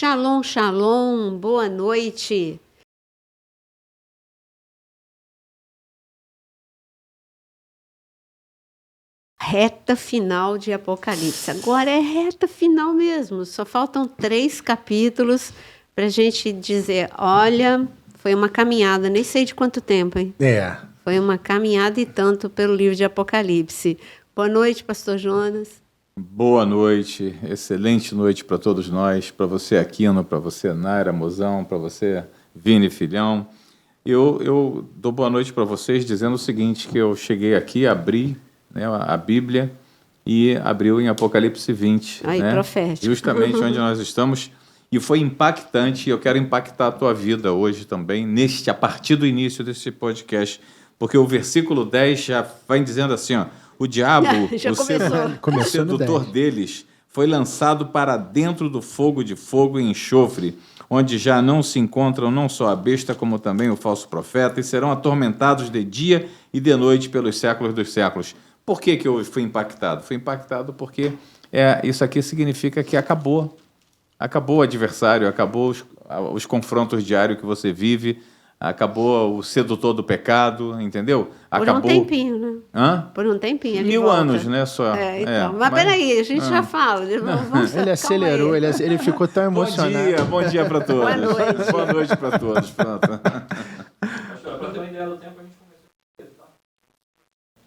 Shalom, shalom, boa noite. Reta final de Apocalipse. Agora é reta final mesmo. Só faltam 3 capítulos para a gente dizer, olha, foi uma caminhada, nem sei de quanto tempo, hein? Foi uma caminhada e tanto pelo livro de Apocalipse. Boa noite, pastor Jonas. Boa noite, excelente noite para todos nós, para você Aquino, para você Naira Mozão, para você Vini Filhão. Eu dou boa noite para vocês dizendo o seguinte, que eu cheguei aqui, abri, né, a Bíblia e abriu em Apocalipse 20. Aí, né, profético. Justamente onde nós estamos, e foi impactante, e eu quero impactar a tua vida hoje também, a partir do início desse podcast, porque o versículo 10 já vai dizendo assim, ó, o diabo, o sedutor deles, foi lançado para dentro do fogo de fogo e enxofre, onde já não se encontram não só a besta, como também o falso profeta, e serão atormentados de dia e de noite pelos séculos dos séculos. Por que eu fui impactado? Fui impactado porque isso aqui significa que acabou o adversário, acabou os confrontos diários que você vive, acabou o sedutor do pecado, entendeu? Acabou... Por um tempinho, né? Hã? Por um tempinho. 1000 anos, né? Só. Então. Mas peraí, a gente já fala. Vamos, ele acelerou, ele ficou tão emocionado. Bom dia para todos. Boa noite. Boa noite para todos. Pronto.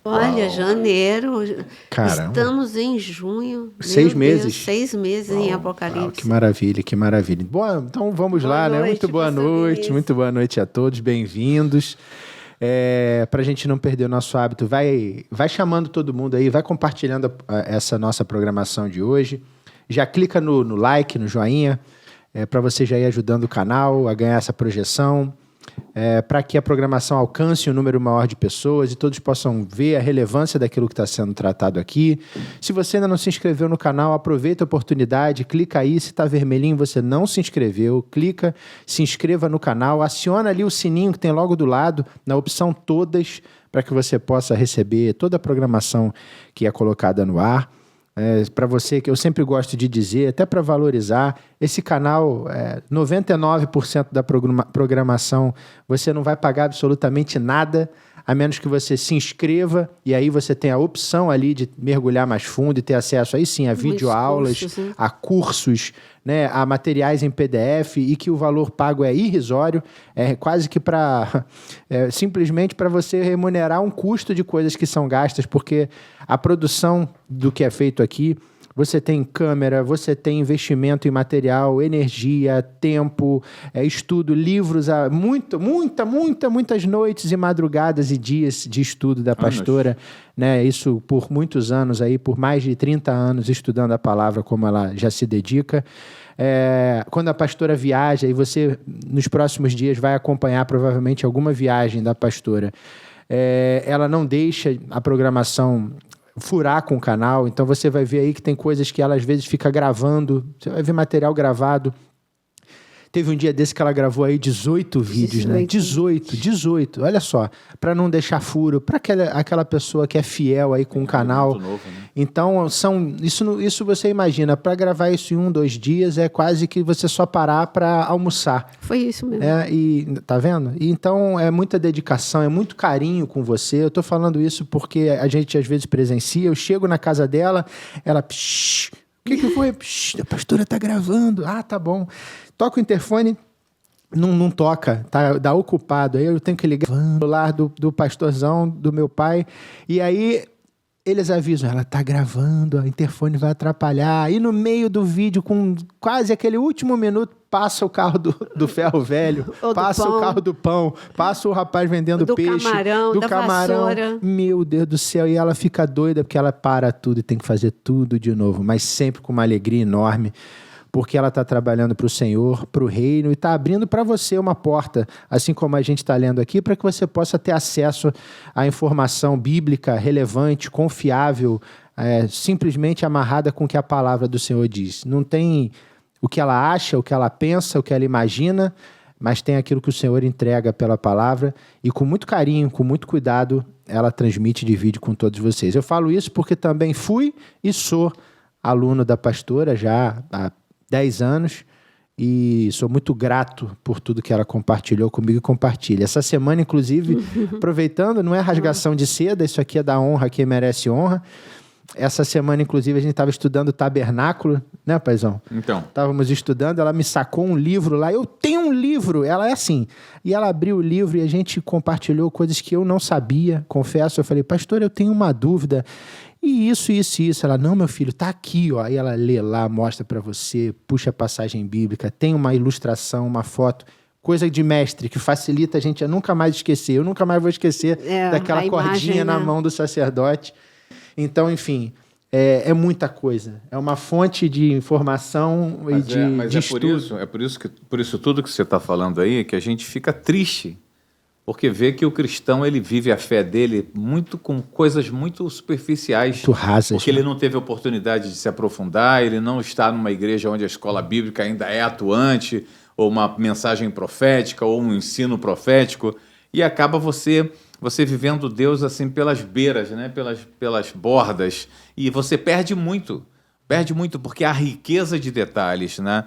Olha, janeiro. Caramba. Estamos em junho. 6 meses. 6 meses em Apocalipse. Que maravilha, que maravilha. Bom, então vamos lá, né? Muito boa noite a todos, bem-vindos. Para a gente não perder o nosso hábito, vai chamando todo mundo aí, vai compartilhando essa nossa programação de hoje. Já clica no like, no joinha, para você já ir ajudando o canal a ganhar essa projeção. Para que a programação alcance um número maior de pessoas e todos possam ver a relevância daquilo que está sendo tratado aqui. Se você ainda não se inscreveu no canal, aproveita a oportunidade, clica aí, se está vermelhinho você não se inscreveu, clica, se inscreva no canal, aciona ali o sininho que tem logo do lado, na opção todas, para que você possa receber toda a programação que é colocada no ar. Para você, que eu sempre gosto de dizer, até para valorizar, esse canal, 99% da programação, você não vai pagar absolutamente nada, a menos que você se inscreva, e aí você tem a opção ali de mergulhar mais fundo e ter acesso aí sim a videoaulas, a cursos, né, a materiais em PDF, e que o valor pago é irrisório, quase que simplesmente para você remunerar um custo de coisas que são gastas, porque a produção do que é feito aqui, você tem câmera, você tem investimento em material, energia, tempo, estudo, livros, muitas noites e madrugadas e dias de estudo da pastora, né? Isso por muitos anos aí, por mais de 30 anos estudando a palavra como ela já se dedica. Quando a pastora viaja, e você nos próximos dias vai acompanhar provavelmente alguma viagem da pastora, ela não deixa a programação furar com o canal, então você vai ver aí que tem coisas que ela às vezes fica gravando, você vai ver material gravado. Teve um dia desse que ela gravou aí 18 vídeos, né? 18, olha só, para não deixar furo, para aquela pessoa que é fiel aí com o canal. Muito novo, né? Então, isso você imagina, para gravar isso em 1-2 dias é quase que você só parar para almoçar. Foi isso mesmo. E tá vendo? E então é muita dedicação, é muito carinho com você. Eu tô falando isso porque a gente às vezes presencia, eu chego na casa dela, ela... O que foi? A pastora tá gravando. Ah, tá bom. Toca o interfone, não toca, tá ocupado. Aí eu tenho que ligar o celular do pastorzão, do meu pai. E aí eles avisam, ela tá gravando, o interfone vai atrapalhar. E no meio do vídeo, com quase aquele último minuto, passa o carro do ferro velho, passa o carro do pão, passa o rapaz vendendo peixe, do camarão. Vassoura. Meu Deus do céu, e ela fica doida porque ela para tudo e tem que fazer tudo de novo, mas sempre com uma alegria enorme, porque ela está trabalhando para o Senhor, para o reino, e está abrindo para você uma porta, assim como a gente está lendo aqui, para que você possa ter acesso à informação bíblica relevante, confiável, simplesmente amarrada com o que a palavra do Senhor diz. Não tem o que ela acha, o que ela pensa, o que ela imagina, mas tem aquilo que o Senhor entrega pela palavra, e com muito carinho, com muito cuidado, ela transmite e divide com todos vocês. Eu falo isso porque também fui e sou aluno da pastora já há 10 anos, e sou muito grato por tudo que ela compartilhou comigo e compartilha. Essa semana, inclusive, aproveitando, não é rasgação de seda, isso aqui é da honra, quem merece honra. Essa semana, inclusive, a gente estava estudando o tabernáculo, né, paizão? Então. Estávamos estudando, ela me sacou um livro lá. Eu tenho um livro, ela é assim. E ela abriu o livro e a gente compartilhou coisas que eu não sabia, confesso. Eu falei, pastor, eu tenho uma dúvida. E isso. Ela, não, meu filho, tá aqui, ó. Aí ela lê lá, mostra para você, puxa a passagem bíblica, tem uma ilustração, uma foto. Coisa de mestre, que facilita a gente a nunca mais esquecer. Eu nunca mais vou esquecer daquela cordinha na mão do sacerdote. Então, enfim, é muita coisa. É uma fonte de informação e de estudo. Por isso tudo que você está falando aí, que a gente fica triste, porque vê que o cristão ele vive a fé dele com coisas muito superficiais. Muito rasas. Porque ele não teve oportunidade de se aprofundar, ele não está numa igreja onde a escola bíblica ainda é atuante, ou uma mensagem profética, ou um ensino profético, e acaba você vivendo Deus assim pelas beiras, né? pelas bordas, e você perde muito, porque a riqueza de detalhes, né?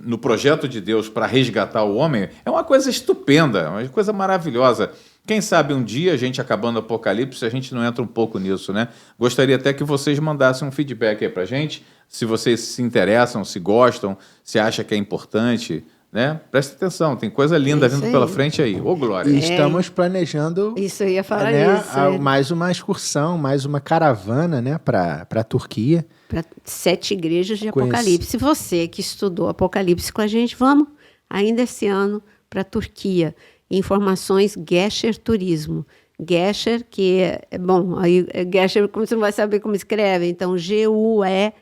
no projeto de Deus para resgatar o homem é uma coisa estupenda, uma coisa maravilhosa. Quem sabe um dia, a gente acabando o Apocalipse, a gente não entra um pouco nisso, né? Gostaria até que vocês mandassem um feedback aí para a gente, se vocês se interessam, se gostam, se acham que é importante, né? Presta atenção, tem coisa linda vindo pela frente aí. Ô, Glória. E estamos planejando isso, eu ia falar isso. Mais uma excursão, mais uma caravana, né, para a Turquia. Para 7 igrejas de Apocalipse. Você que estudou Apocalipse com a gente, vamos ainda esse ano para a Turquia. Informações Gesher Turismo. Gesher, que é bom, aí Gesher, como você não vai saber como escreve, então G-U-E-S-H-E-R.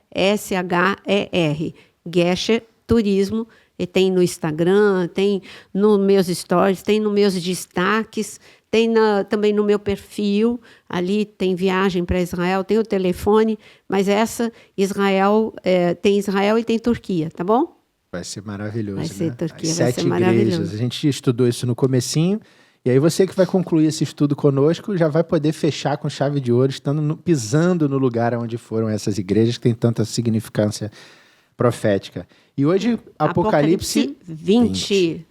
Gesher Turismo. E tem no Instagram, tem nos meus stories, tem nos meus destaques, tem também no meu perfil, ali tem viagem para Israel, tem o telefone, mas tem Israel e tem Turquia, tá bom? Vai ser maravilhoso, vai ser Turquia, As 7 igrejas, a gente estudou isso no comecinho, e aí você que vai concluir esse estudo conosco já vai poder fechar com chave de ouro, pisando no lugar onde foram essas igrejas, que tem tanta significância profética. E hoje, Apocalipse 20.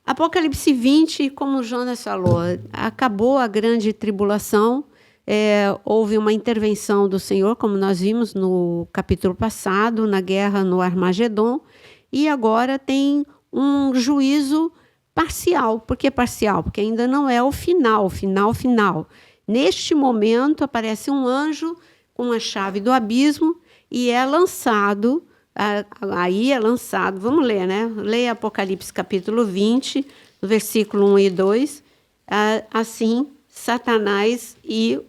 Apocalipse 20, como o Jonas falou, acabou a grande tribulação, houve uma intervenção do Senhor, como nós vimos no capítulo passado, na guerra no Armagedon, e agora tem um juízo parcial. Por que parcial? Porque ainda não é o final. Neste momento, aparece um anjo com a chave do abismo e é lançado. Vamos ler, né? Leia Apocalipse capítulo 20, versículo 1 e 2. Assim, Satanás e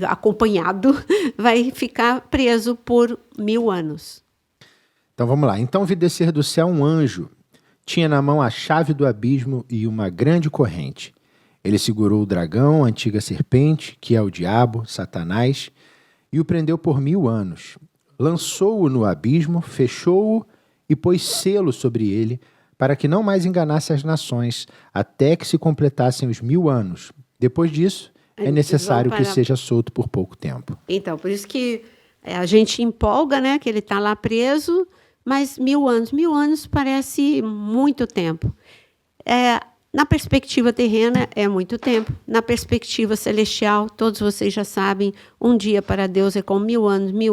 acompanhado vai ficar preso por 1000 anos. Então vamos lá. Então vi descer do céu um anjo. Tinha na mão a chave do abismo e uma grande corrente. Ele segurou o dragão, a antiga serpente, que é o diabo, Satanás, e o prendeu por 1000 anos. Lançou-o no abismo, fechou-o e pôs selo sobre ele, para que não mais enganasse as nações, até que se completassem os 1000 anos. Depois disso, é necessário que seja solto por pouco tempo. Então, por isso que a gente empolga, né, que ele está lá preso, mas 1000 anos parece muito tempo. Na perspectiva terrena, é muito tempo. Na perspectiva celestial, todos vocês já sabem, um dia para Deus é como 1000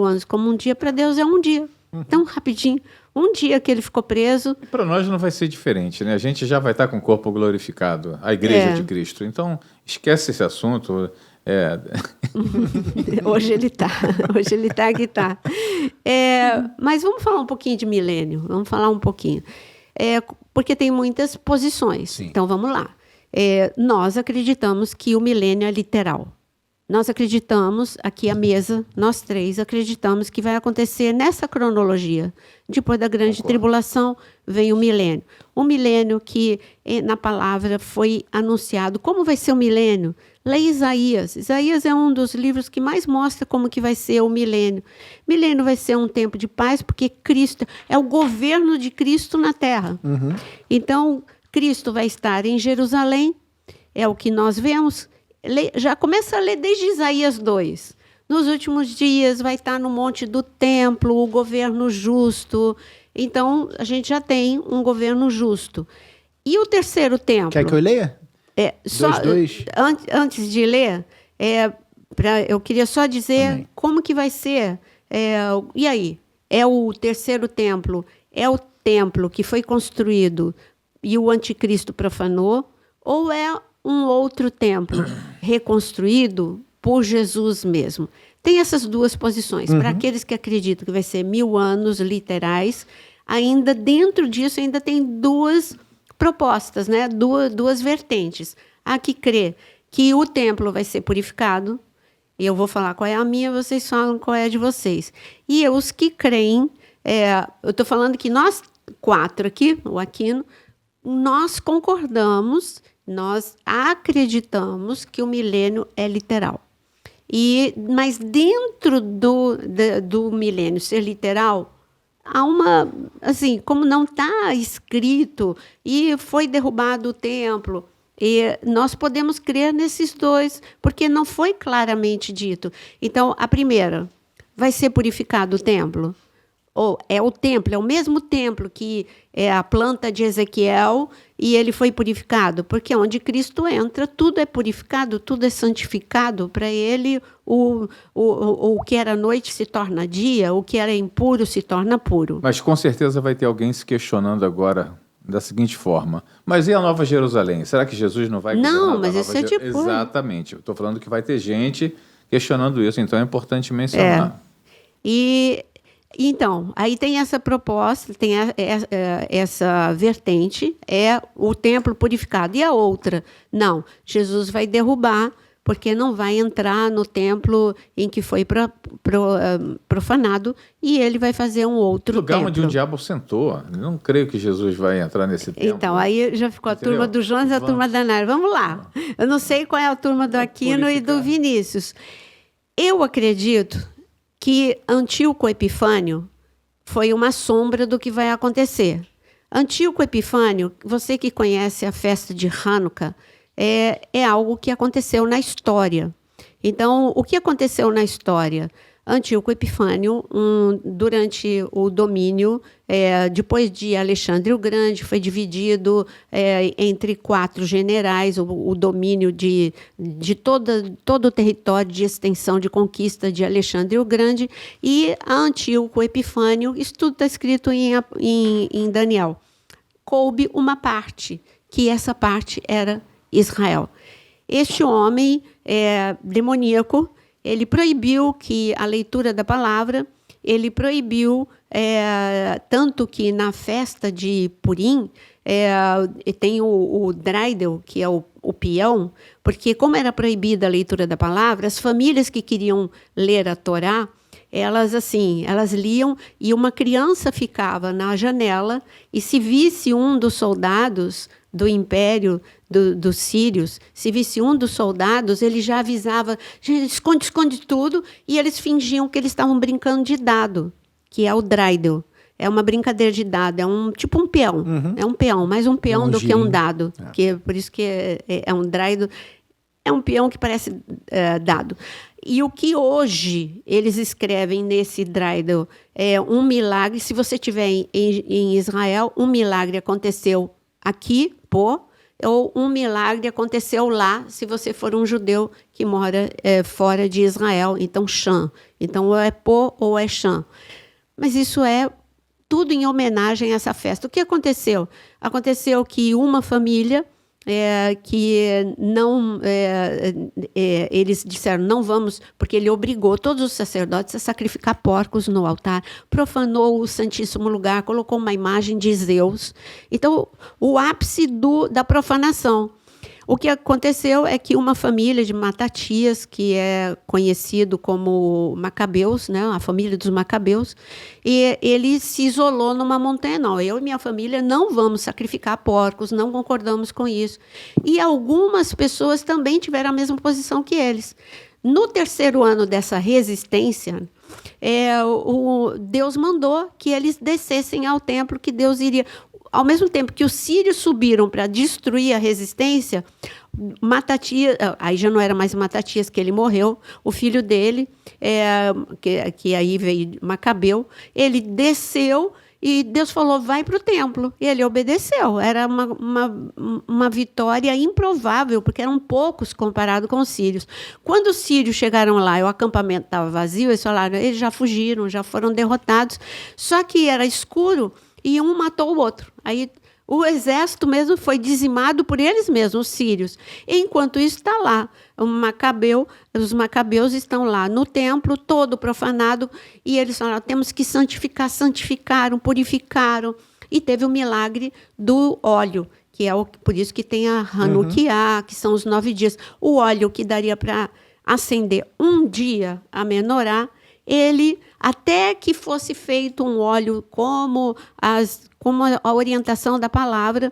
anos como um dia para Deus é um dia. Então, rapidinho, um dia que ele ficou preso... Para nós não vai ser diferente, né? A gente já vai estar com o corpo glorificado, a igreja de Cristo. Então, esquece esse assunto. Hoje ele está que está. Mas vamos falar um pouquinho de milênio, porque tem muitas posições. Sim. Então, vamos lá. Nós acreditamos que o milênio é literal. Nós acreditamos, aqui à mesa, nós 3 acreditamos que vai acontecer nessa cronologia. Depois da grande tribulação, vem o milênio. O milênio que, na palavra, foi anunciado. Como vai ser o milênio? Leia Isaías. Isaías é um dos livros que mais mostra como que vai ser o milênio. Milênio vai ser um tempo de paz, porque Cristo é o governo de Cristo na Terra. Uhum. Então, Cristo vai estar em Jerusalém, é o que nós vemos. Já começa a ler desde Isaías 2. Nos últimos dias vai estar no monte do templo, o governo justo, Então, a gente já tem um governo justo. E o terceiro templo... Quer que eu leia? Dois. Antes de ler, eu queria só dizer como que vai ser. E aí? É o terceiro templo? É o templo que foi construído e o anticristo profanou? Ou é um outro templo reconstruído por Jesus mesmo? Tem essas duas posições. Para aqueles que acreditam que vai ser 1000 anos literais, ainda dentro disso ainda tem duas propostas, né? Duas vertentes. Há que crer que o templo vai ser purificado, e eu vou falar qual é a minha, vocês falam qual é a de vocês. E os que creem, eu estou falando que nós 4 aqui, o Aquino, nós concordamos, nós acreditamos que o milênio é literal. Mas dentro do milênio ser literal, há uma, assim, como não está escrito e foi derrubado o templo, e nós podemos crer nesses dois, porque não foi claramente dito. Então, a primeira, vai ser purificado o templo? Ou é o templo, é o mesmo templo que é a planta de Ezequiel e ele foi purificado? Porque onde Cristo entra, tudo é purificado, tudo é santificado. Para ele, o que era noite se torna dia, o que era impuro se torna puro. Mas com certeza vai ter alguém se questionando agora da seguinte forma: mas e a Nova Jerusalém? Será que Jesus não vai governar? Não, mas isso é depois. Exatamente. Eu estou falando que vai ter gente questionando isso, então é importante mencionar. Então, aí tem essa proposta, tem essa vertente, é o templo purificado. E a outra? Não, Jesus vai derrubar, porque não vai entrar no templo em que foi profanado, e ele vai fazer um outro lugar templo. Onde o diabo sentou. Não creio que Jesus vai entrar nesse templo. Então, aí já ficou a turma do Jonas e a turma da Nara. Vamos lá. Eu não sei qual é a turma do Aquino e do Vinícius. Eu acredito que Antíoco Epifânio foi uma sombra do que vai acontecer. Antíoco Epifânio, você que conhece a festa de Hanukkah, é algo que aconteceu na história. Então, o que aconteceu na história? Antíoco Epifânio, durante o domínio, depois de Alexandre o Grande, foi dividido entre 4 generais, o domínio de todo o território de extensão de conquista de Alexandre o Grande, e a Antíoco Epifânio, isso tudo está escrito em Daniel, coube uma parte, que essa parte era Israel. Este homem demoníaco, ele proibiu que a leitura da palavra, ele proibiu, tanto que na festa de Purim, tem o dreidel, que é o peão, porque como era proibida a leitura da palavra, as famílias que queriam ler a Torá, elas liam, e uma criança ficava na janela, e se visse um dos soldados do império dos sírios, se visse um dos soldados, ele já avisava: esconde tudo, e eles fingiam que eles estavam brincando de dado, que é o dreidel. É uma brincadeira de dado, tipo um peão. É um peão, mais um peão do que um dado. Por isso que é um dreidel. É um peão que parece dado. E o que hoje eles escrevem nesse dreidel é um milagre. Se você estiver em Israel, um milagre aconteceu aqui, ou um milagre aconteceu lá, se você for um judeu que mora fora de Israel. Então, Sham. Então, ou é Pô ou é Sham. Mas isso é tudo em homenagem a essa festa. O que aconteceu? Aconteceu que uma família que não... eles disseram, não vamos, porque ele obrigou todos os sacerdotes a sacrificar porcos no altar, profanou o Santíssimo Lugar, colocou uma imagem de Zeus. Então, o ápice da profanação. O que aconteceu é que uma família de Matatias, que é conhecido como Macabeus, né, a família dos Macabeus, e ele se isolou numa montanha. Não, eu e minha família não vamos sacrificar porcos, não concordamos com isso. E algumas pessoas também tiveram a mesma posição que eles. No 3º ano dessa resistência, Deus mandou que eles descessem ao templo, que Deus iria... Ao mesmo tempo que os sírios subiram para destruir a resistência, Matatias, aí já não era mais Matatias, que ele morreu, o filho dele, que aí veio Macabeu, ele desceu E Deus falou, vai para o templo. E ele obedeceu. Era uma vitória improvável, porque eram poucos comparado com os sírios. Quando os sírios chegaram lá e o acampamento estava vazio, eles falaram, eles já fugiram, já foram derrotados. Só que era escuro e um matou o outro. Aí o exército mesmo foi dizimado por eles mesmos, os sírios. Enquanto isso está lá, os macabeus estão lá no templo, todo profanado, e eles falaram, temos que santificar, santificaram, purificaram. E teve o milagre do óleo, que é por isso que tem a Hanukkah, que são os 9 dias. O óleo que daria para acender um dia a menorá, ele, até que fosse feito um óleo como a orientação da palavra,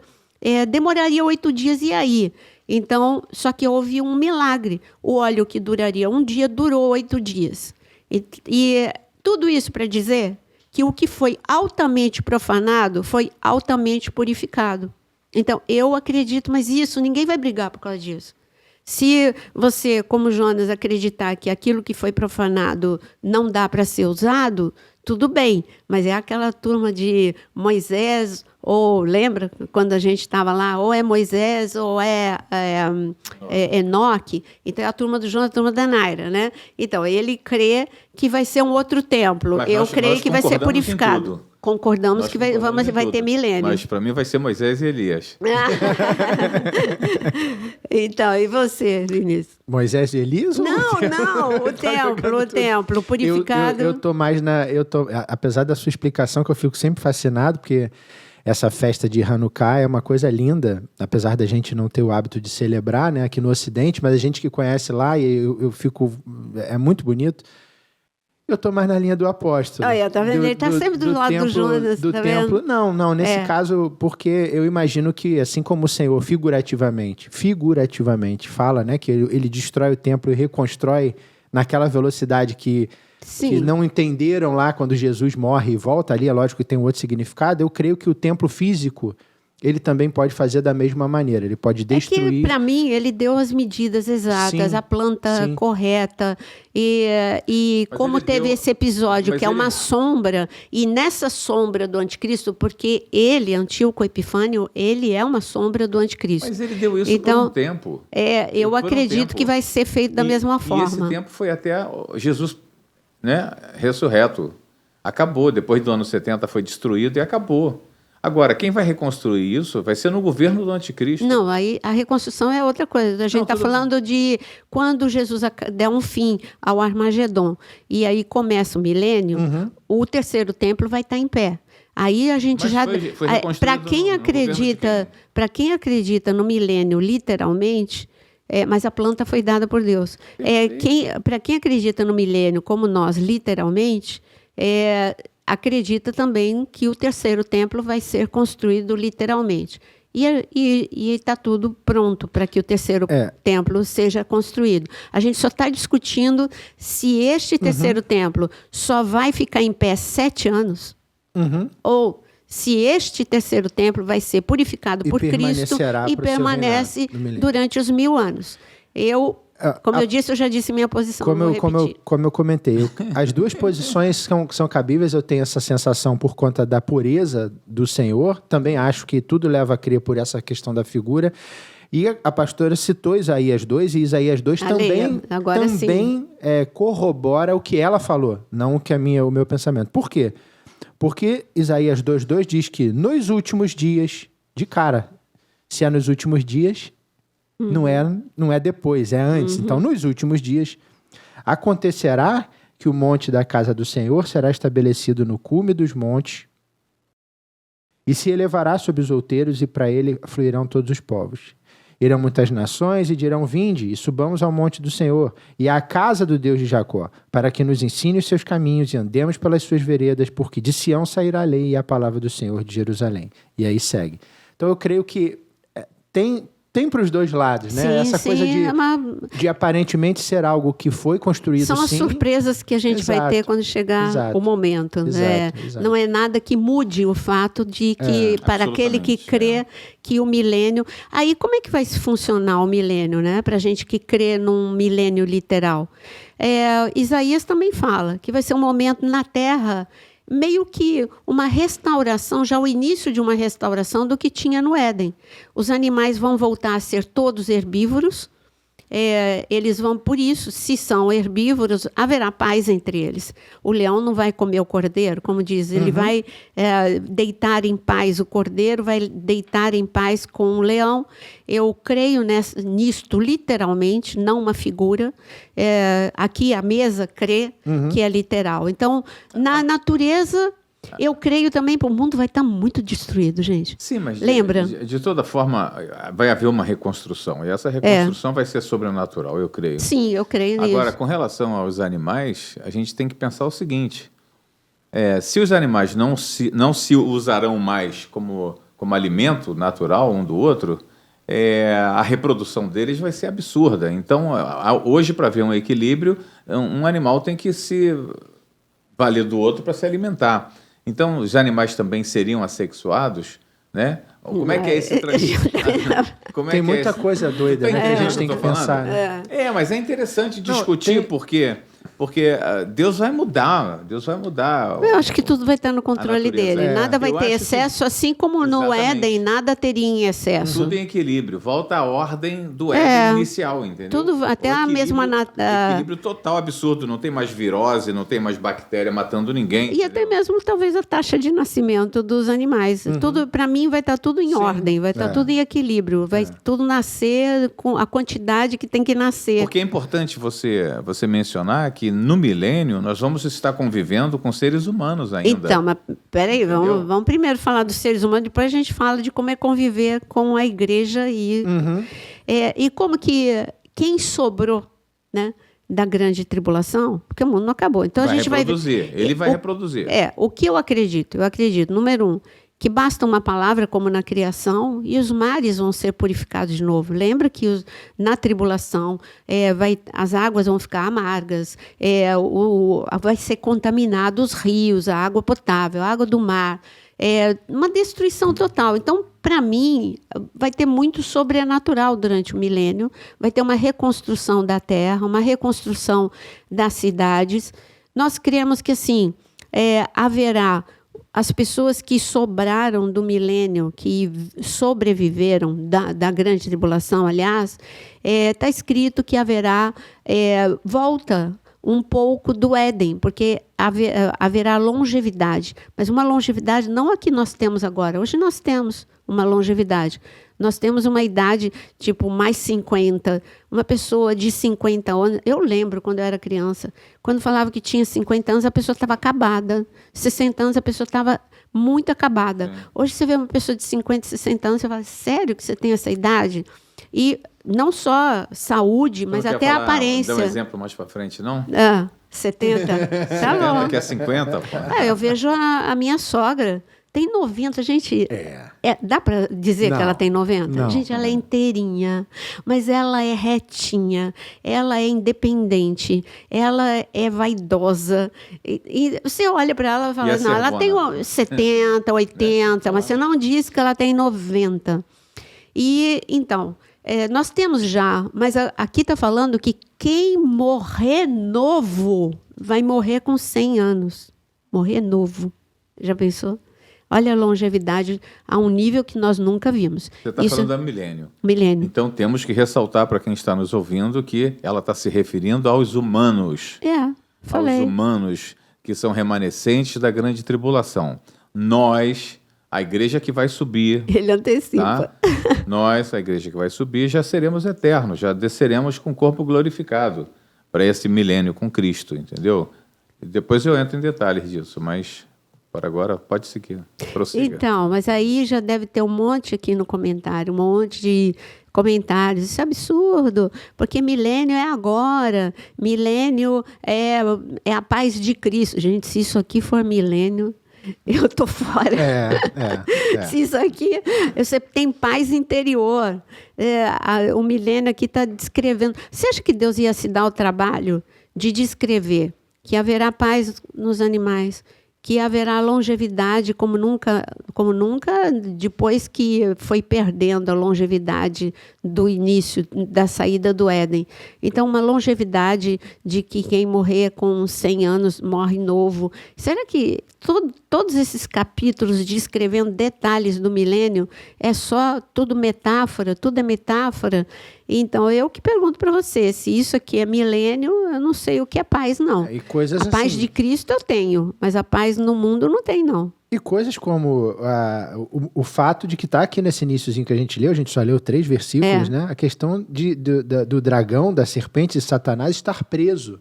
demoraria 8 dias e aí. Então, só que houve um milagre. O óleo que duraria um dia, durou 8 dias. E tudo isso para dizer que o que foi altamente profanado foi altamente purificado. Então, eu acredito, mas isso, ninguém vai brigar por causa disso. Se você, como Jonas, acreditar que aquilo que foi profanado não dá para ser usado, tudo bem, mas é aquela turma de Moisés, ou lembra quando a gente estava lá, ou é Moisés ou é Enoque, então é a turma do Jonas, a turma da Naira, né? Então, ele crê que vai ser um outro templo, eu creio que vai ser purificado. Concordamos que vai ter milênio. Mas para mim vai ser Moisés e Elias. Então, e você, Vinícius? Moisés e Elias? Não, o templo purificado. Eu tô mais apesar da sua explicação, que eu fico sempre fascinado, porque essa festa de Hanukkah é uma coisa linda, apesar da gente não ter o hábito de celebrar, né, aqui no Ocidente, mas a gente que conhece lá, e eu fico... É muito bonito. Eu estou mais na linha do apóstolo. Olha, tá vendo? Ele está sempre do lado do Jonas. Do templo. Vendo? Não, nesse caso, porque eu imagino que, assim como o Senhor figurativamente fala, né, que ele destrói o templo e reconstrói naquela velocidade que não entenderam lá quando Jesus morre e volta ali, é lógico que tem um outro significado, eu creio que o templo físico ele também pode fazer da mesma maneira, ele pode destruir... É que, para mim, ele deu as medidas exatas, a planta correta, e como teve esse episódio, que é uma sombra, e nessa sombra do anticristo, porque ele, Antíoco Epifânio, ele é uma sombra do anticristo. Mas ele deu isso por um tempo. Eu acredito que vai ser feito da mesma forma. E esse tempo foi até Jesus, né, ressurreto. Acabou, depois do ano 70 foi destruído e acabou. Agora, quem vai reconstruir isso vai ser no governo do anticristo. Não, aí a reconstrução é outra coisa. A gente está falando de quando Jesus der um fim ao Armagedon e aí começa o milênio, o terceiro templo vai estar em pé. Aí a gente para quem acredita no milênio literalmente, mas a planta foi dada por Deus. Para quem acredita no milênio como nós literalmente, acredita também que o terceiro templo vai ser construído literalmente. E está tudo pronto para que o terceiro templo seja construído. A gente só está discutindo se este terceiro templo só vai ficar em pé 7 anos, ou se este terceiro templo vai ser purificado por Cristo e permanece durante os 1000 anos. Como eu disse, eu já disse minha posição. Como eu comentei, as duas posições são cabíveis. Eu tenho essa sensação por conta da pureza do Senhor. Também acho que tudo leva a crer por essa questão da figura. E a pastora citou Isaías 2, e Isaías 2 também corrobora o que ela falou, não o meu pensamento. Por quê? Porque Isaías 2:2 diz que nos últimos dias, de cara, se é nos últimos dias... Não é depois, é antes. Então, nos últimos dias, acontecerá que o monte da casa do Senhor será estabelecido no cume dos montes e se elevará sobre os outeiros, e para ele fluirão todos os povos. Irão muitas nações e dirão: vinde, e subamos ao monte do Senhor e à casa do Deus de Jacó, para que nos ensine os seus caminhos e andemos pelas suas veredas, porque de Sião sairá a lei e a palavra do Senhor de Jerusalém. E aí segue. Então, eu creio que tem para os dois lados, né? Sim, essa coisa de aparentemente ser algo que foi construído. São as surpresas que a gente vai ter quando chegar o momento. Exato. Não é nada que mude o fato de que, para aquele que crê que o milênio... Aí, como é que vai funcionar o milênio, né? Para a gente que crê num milênio literal. Isaías também fala que vai ser um momento na Terra meio que uma restauração, já o início de uma restauração do que tinha no Éden. Os animais vão voltar a ser todos herbívoros. Eles vão, por isso, se são herbívoros, haverá paz entre eles. O leão não vai comer o cordeiro, como diz, ele vai deitar em paz, o cordeiro vai deitar em paz com o leão. Eu creio nisto literalmente, não uma figura. Aqui a mesa crê que é literal. Então, na natureza, eu creio também que o mundo vai estar muito destruído, gente. Sim, mas lembra? De toda forma, vai haver uma reconstrução. E essa reconstrução vai ser sobrenatural, eu creio. Sim, eu creio nisso. Agora, com relação aos animais, a gente tem que pensar o seguinte. Se os animais não se usarão mais como alimento natural um do outro, a reprodução deles vai ser absurda. Então, hoje, para haver um equilíbrio, um animal tem que se valer do outro para se alimentar. Então, os animais também seriam assexuados, né? Como é que é esse Tem muita coisa doida, né, que a gente tem que pensar. Né? Mas é interessante discutir porque Deus vai mudar. Eu acho que tudo vai estar no controle dele. Nada vai ter excesso, assim como no Éden, nada teria em excesso. Tudo em equilíbrio. Volta à ordem do Éden inicial, entendeu? Tudo, até a mesma... Equilíbrio total, absurdo. Não tem mais virose, não tem mais bactéria matando ninguém. E até mesmo, talvez, a taxa de nascimento dos animais. Tudo, para mim, vai estar tudo em ordem, vai estar tudo em equilíbrio. Vai tudo nascer com a quantidade que tem que nascer. Porque é importante você mencionar que no milênio nós vamos estar convivendo com seres humanos ainda. Então, mas peraí, vamos primeiro falar dos seres humanos, depois a gente fala de como é conviver com a igreja e como que quem sobrou, né, da grande tribulação, porque o mundo não acabou. Então a gente reproduzir. Ele vai reproduzir. O que eu acredito? Eu acredito, número 1, que basta uma palavra como na criação e os mares vão ser purificados de novo. Lembra que na tribulação as águas vão ficar amargas, vai ser contaminado os rios, a água potável, a água do mar, uma destruição total. Então, para mim, vai ter muito sobrenatural durante o milênio, vai ter uma reconstrução da terra, uma reconstrução das cidades. Nós cremos que assim haverá as pessoas que sobraram do milênio, que sobreviveram da grande tribulação, aliás, está escrito que haverá volta um pouco do Éden, porque haverá longevidade, mas uma longevidade não a que nós temos agora. Hoje nós temos uma longevidade. Nós temos uma idade, tipo, mais 50. Uma pessoa de 50 anos... Eu lembro, quando eu era criança, quando falava que tinha 50 anos, a pessoa estava acabada. 60 anos, a pessoa estava muito acabada. Hoje, você vê uma pessoa de 50, 60 anos, você fala, sério que você tem essa idade? E não só saúde, mas até a aparência. Dá um exemplo mais para frente, não? 70. Tá bom. Daqui a 50, pô. Eu vejo a minha sogra... Tem 90, gente. Dá para dizer que ela tem 90? Não. Gente, ela é inteirinha, mas ela é retinha, ela é independente, ela é vaidosa. E você olha para ela e fala, não, ela tem 70, 80, mas você não diz que ela tem 90. E, então, nós temos já, mas aqui está falando que quem morrer novo vai morrer com 100 anos. Morrer novo. Já pensou? Olha a longevidade a um nível que nós nunca vimos. Você está falando da milênio. Milênio. Então, temos que ressaltar para quem está nos ouvindo que ela está se referindo aos humanos. Falei. Aos humanos que são remanescentes da grande tribulação. Nós, a igreja que vai subir... Ele antecipa. Tá? Nós, a igreja que vai subir, já seremos eternos, já desceremos com o corpo glorificado para esse milênio com Cristo, entendeu? E depois eu entro em detalhes disso, mas... Por agora, pode seguir. Prossiga. Então, mas aí já deve ter um monte aqui no comentário, um monte de comentários. Isso é absurdo, porque milênio é agora. Milênio é a paz de Cristo. Gente, se isso aqui for milênio, eu tô fora. Se isso aqui... Você tem paz interior. O milênio aqui está descrevendo. Você acha que Deus ia se dar o trabalho de descrever que haverá paz nos animais, que haverá longevidade como nunca, depois que foi perdendo a longevidade do início, da saída do Éden. Então, uma longevidade de que quem morrer com 100 anos morre novo. Será que todos esses capítulos descrevendo detalhes do milênio é só tudo metáfora? Tudo é metáfora? Então, eu que pergunto para você, se isso aqui é milênio, eu não sei o que é paz, não. E coisas a paz assim, de Cristo eu tenho, mas a paz no mundo não tem, não. E coisas como o fato de que está aqui nesse iniciozinho que a gente só leu 3 versículos, né? A questão do dragão, da serpente e Satanás estar preso.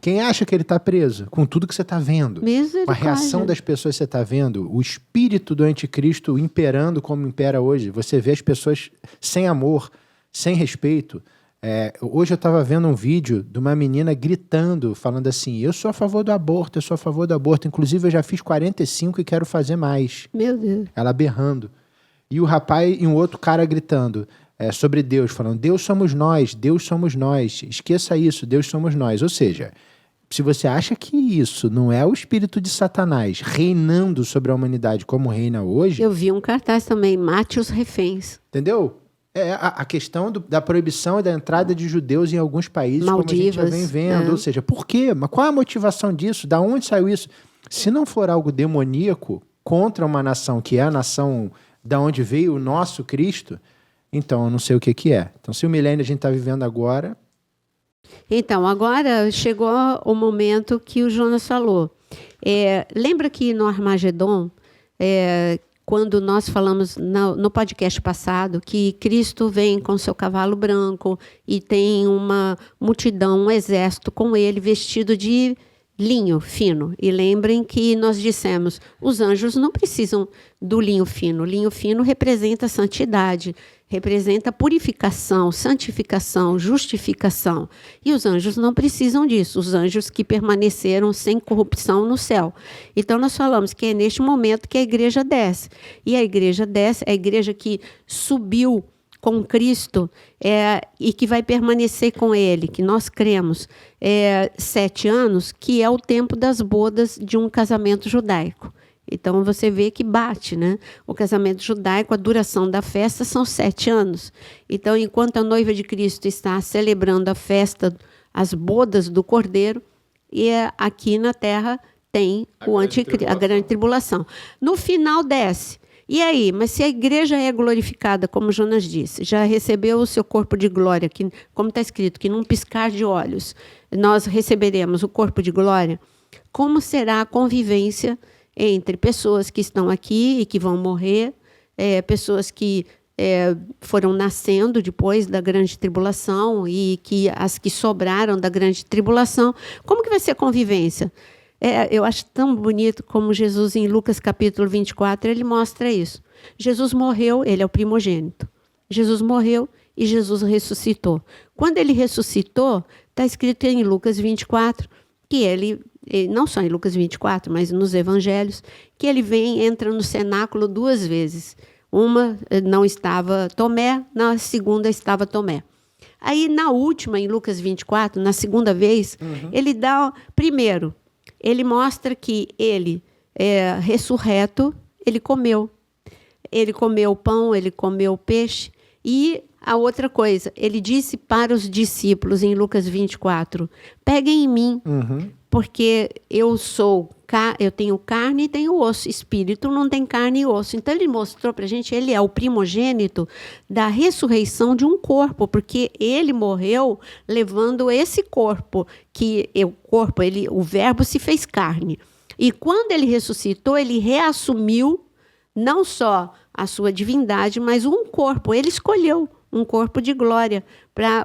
Quem acha que ele está preso? Com tudo que você está vendo. A reação das pessoas que você está vendo, o espírito do anticristo imperando como impera hoje. Você vê as pessoas sem amor, sem respeito. Hoje eu estava vendo um vídeo de uma menina gritando, falando assim, eu sou a favor do aborto, eu sou a favor do aborto. Inclusive, eu já fiz 45 e quero fazer mais. Meu Deus. Ela berrando. E o rapaz e um outro cara gritando sobre Deus, falando, Deus somos nós, esqueça isso, Deus somos nós. Ou seja, se você acha que isso não é o espírito de Satanás reinando sobre a humanidade como reina hoje... Eu vi um cartaz também, mate os reféns. Entendeu? A questão da proibição e da entrada de judeus em alguns países, Maldivas, como a gente já vem vendo. Ou seja, por quê? Mas qual é a motivação disso? Da onde saiu isso? Se não for algo demoníaco contra uma nação que é a nação da onde veio o nosso Cristo, então eu não sei o que é. Então, se o milênio a gente está vivendo agora... Então, agora chegou o momento que o Jonas falou. Lembra que no Armagedon... quando nós falamos no podcast passado que Cristo vem com seu cavalo branco e tem uma multidão, um exército com ele vestido de linho fino. E lembrem que nós dissemos, os anjos não precisam do linho fino. O linho fino representa santidade, representa purificação, santificação, justificação. E os anjos não precisam disso, os anjos que permaneceram sem corrupção no céu. Então, nós falamos que é neste momento que a igreja desce. E a igreja desce, a igreja que subiu com Cristo e que vai permanecer com Ele, que nós cremos, 7 anos, que é o tempo das bodas de um casamento judaico. Então, você vê que bate, né? O casamento judaico, a duração da festa são 7 anos. Então, enquanto a noiva de Cristo está celebrando a festa, as bodas do Cordeiro, e aqui na terra tem a grande tribulação. No final desce. E aí, mas se a igreja é glorificada, como Jonas disse, já recebeu o seu corpo de glória, que, como está escrito, que num piscar de olhos nós receberemos o corpo de glória, como será a convivência entre pessoas que estão aqui e que vão morrer, pessoas que foram nascendo depois da grande tribulação e que as que sobraram da grande tribulação? Como que vai ser a convivência? Eu acho tão bonito como Jesus, em Lucas capítulo 24, ele mostra isso. Jesus morreu, ele é o primogênito. Jesus morreu e Jesus ressuscitou. Quando ele ressuscitou, está escrito em Lucas 24, que ele, não só em Lucas 24, mas nos evangelhos, que ele entra no cenáculo 2 vezes. Uma não estava Tomé, na segunda estava Tomé. Aí, na última, em Lucas 24, na segunda vez, ele dá, primeiro, ele mostra que ele, ressurreto, ele comeu. Ele comeu pão, ele comeu peixe. E a outra coisa, ele disse para os discípulos, em Lucas 24, peguem em mim, porque eu tenho carne e tenho osso. Espírito não tem carne e osso. Então, ele mostrou para a gente, ele é o primogênito da ressurreição de um corpo, porque ele morreu levando esse corpo, o verbo se fez carne. E quando ele ressuscitou, ele reassumiu não só a sua divindade, mas um corpo. Ele escolheu um corpo de glória,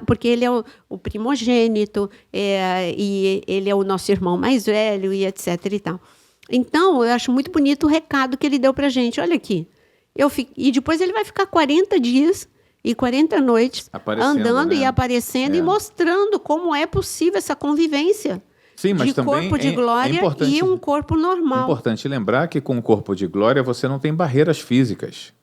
porque ele é o primogênito, e ele é o nosso irmão mais velho, e etc. e tal. Então, eu acho muito bonito o recado que ele deu para a gente. Olha aqui, e depois ele vai ficar 40 dias e 40 noites andando, né? E aparecendo e mostrando como é possível essa convivência. Sim, mas de também corpo de glória e um corpo normal. É importante lembrar que com o corpo de glória você não tem barreiras físicas.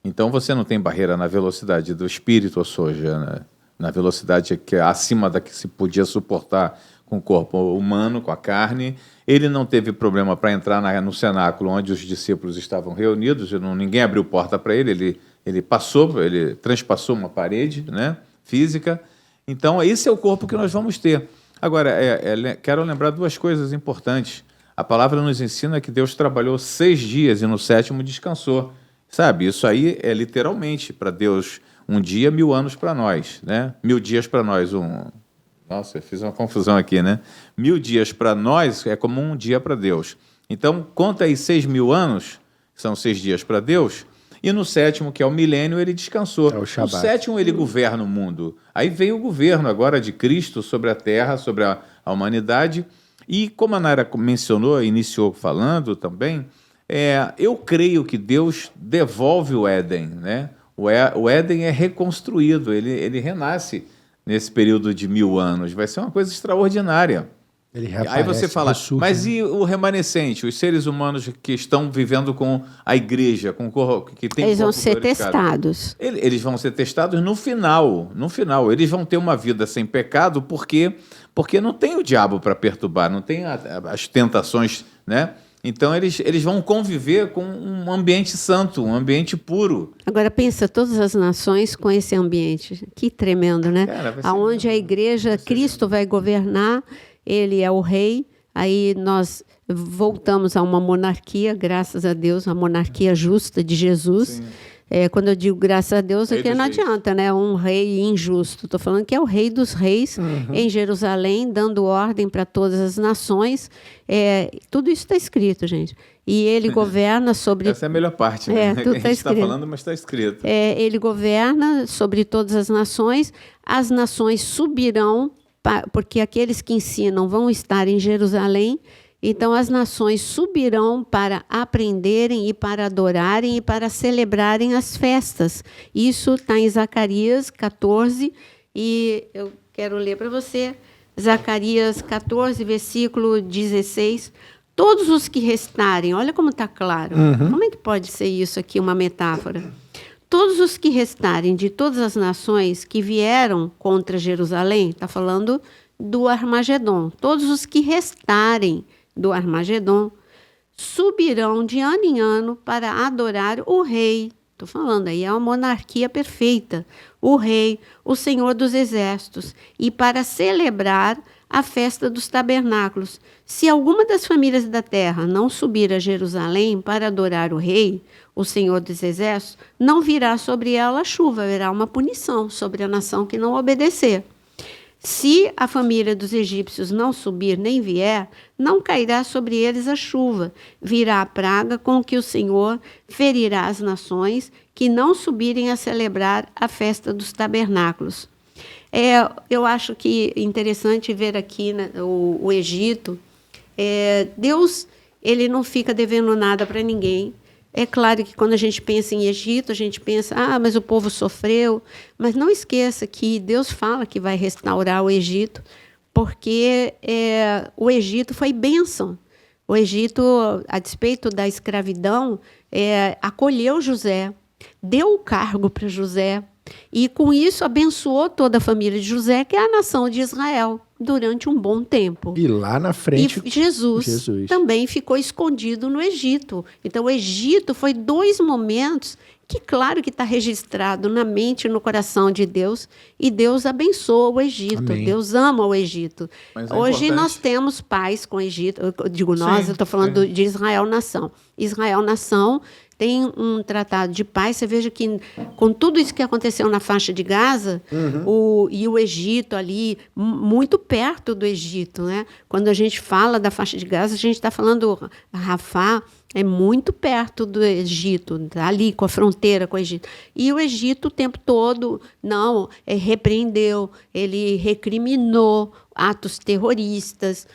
Então você não tem barreira na velocidade do espírito, ou seja, na velocidade que é acima da que se podia suportar com o corpo humano, com a carne. Ele não teve problema para entrar no cenáculo onde os discípulos estavam reunidos, ninguém abriu porta para ele, ele transpassou uma parede, né, física. Então, esse é o corpo que nós vamos ter. Agora, quero lembrar duas coisas importantes. A palavra nos ensina que Deus trabalhou 6 dias e no 7º descansou. Sabe, isso aí é literalmente para Deus 1 dia, 1000 anos para nós, né? 1000 dias para nós, Nossa, eu fiz uma confusão aqui, né? 1000 dias para nós é como 1 dia para Deus. Então, conta aí 6.000 anos, que são 6 dias para Deus, e no 7º, que é o milênio, ele descansou. É o Shabat. No 7º, ele governa o mundo. Aí vem o governo agora de Cristo sobre a terra, sobre a humanidade. E como a Nayara mencionou, iniciou falando também, eu creio que Deus devolve o Éden, né? O Éden é reconstruído, ele renasce nesse período de 1000 anos. Vai ser uma coisa extraordinária. Aí você fala, ressurge, mas né? e o remanescente, os seres humanos que estão vivendo com a igreja, que tem Eles vão corpo ser glorificado? testados. Eles vão ser testados no final. No final, eles vão ter uma vida sem pecado porque não tem o diabo para perturbar, não tem as tentações, né? Então, eles vão conviver com um ambiente santo, um ambiente puro. Agora, pensa, todas as nações com esse ambiente. Que tremendo, né? Cara, vai ser aonde a igreja, Cristo vai governar, ele é o rei, aí nós voltamos a uma monarquia, graças a Deus, a monarquia justa de Jesus. Quando eu digo graças a Deus, é que não adianta, né? Um rei injusto. Estou falando que é o rei dos reis em Jerusalém, dando ordem para todas as nações. Tudo isso está escrito, gente. E ele governa sobre... Essa é a melhor parte, né? Tudo A gente está escrito. falando, mas está escrito. Ele governa sobre todas as nações subirão, porque aqueles que ensinam vão estar em Jerusalém. Então, as nações subirão para aprenderem e para adorarem e para celebrarem as festas. Isso está em Zacarias 14, e eu quero ler para você. Zacarias 14, versículo 16. Todos os que restarem, olha como está claro. Como é que pode ser isso aqui, uma metáfora? Todos os que restarem de todas as nações que vieram contra Jerusalém, está falando do Armagedon. Todos os que restarem do Armagedon subirão de ano em ano para adorar o rei. Estou falando aí, é uma monarquia perfeita. O rei, o Senhor dos Exércitos, e para celebrar a festa dos tabernáculos. Se alguma das famílias da terra não subir a Jerusalém para adorar o rei, o Senhor dos Exércitos, não virá sobre ela a chuva, haverá uma punição sobre a nação que não obedecer. Se a família dos egípcios não subir nem vier, não cairá sobre eles a chuva. Virá a praga com que o Senhor ferirá as nações que não subirem a celebrar a festa dos tabernáculos. Eu acho que é interessante ver aqui, né, o Egito. Deus, ele não fica devendo nada para ninguém. É claro que quando a gente pensa em Egito, a gente pensa, mas o povo sofreu. Mas não esqueça que Deus fala que vai restaurar o Egito, porque o Egito foi bênção. O Egito, a despeito da escravidão, acolheu José, deu o cargo para José, e com isso abençoou toda a família de José, que é a nação de Israel, durante um bom tempo. E lá na frente... E Jesus também ficou escondido no Egito. Então, o Egito foi 2 momentos que, claro que está registrado na mente e no coração de Deus, e Deus abençoa o Egito. Amém. Deus ama o Egito. Mas Hoje nós temos paz com o Egito. Eu digo nós, eu estou falando de Israel nação. Israel nação tem um tratado de paz. Você veja que, com tudo isso que aconteceu na faixa de Gaza, e o Egito ali, muito perto do Egito, né? Quando a gente fala da faixa de Gaza, a gente está falando Rafá, é muito perto do Egito, tá ali com a fronteira com o Egito. E o Egito o tempo todo repreendeu, ele recriminou atos terroristas.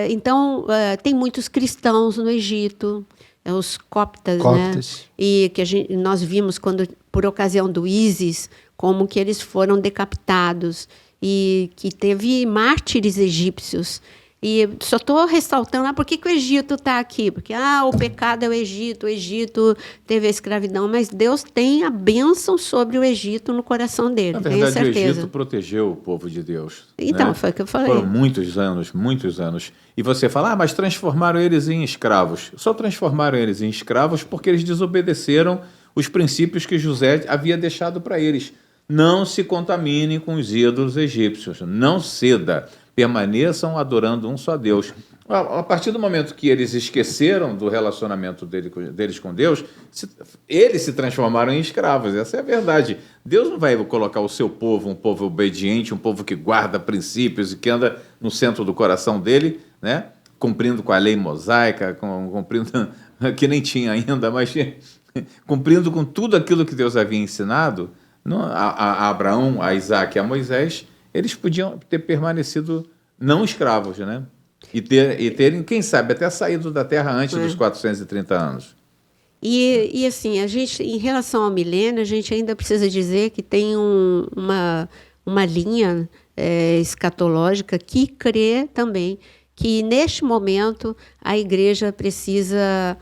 Então, tem muitos cristãos no Egito, os coptas, né? E que nós vimos quando, por ocasião do ISIS, como que eles foram decapitados, e que teve mártires egípcios. E só estou ressaltando, por que o Egito está aqui? Porque o pecado é o Egito teve a escravidão, mas Deus tem a bênção sobre o Egito no coração dele, tenho certeza. Na verdade, o Egito protegeu o povo de Deus. Então, né? foi o que eu falei. Foram muitos anos. E você fala, mas transformaram eles em escravos. Só transformaram eles em escravos porque eles desobedeceram os princípios que José havia deixado para eles. Não se contaminem com os ídolos egípcios, não ceda, permaneçam adorando um só Deus. A partir do momento que eles esqueceram do relacionamento deles com Deus, eles se transformaram em escravos, essa é a verdade. Deus não vai colocar o seu povo, um povo obediente, um povo que guarda princípios e que anda no centro do coração dele, né? Cumprindo com a lei mosaica, cumprindo, que nem tinha ainda, mas cumprindo com tudo aquilo que Deus havia ensinado, a Abraão, a Isaac e a Moisés, eles podiam ter permanecido não escravos, né? E terem, quem sabe, até saído da terra antes dos 430 anos. E assim, a gente, em relação ao milênio, a gente ainda precisa dizer que tem uma linha escatológica que crê também que, neste momento, a igreja precisa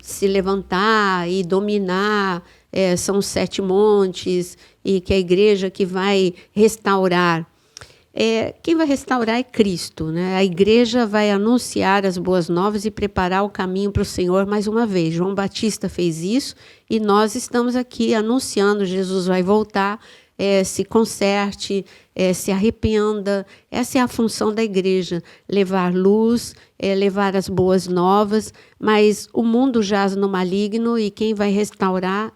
se levantar e dominar, são os 7 montes, e que a igreja que vai restaurar. Quem vai restaurar é Cristo, né? A igreja vai anunciar as boas novas e preparar o caminho para o Senhor mais uma vez. João Batista fez isso e nós estamos aqui anunciando, Jesus vai voltar, se conserte, se arrependa. Essa é a função da igreja, levar luz, levar as boas novas, mas o mundo jaz no maligno e quem vai restaurar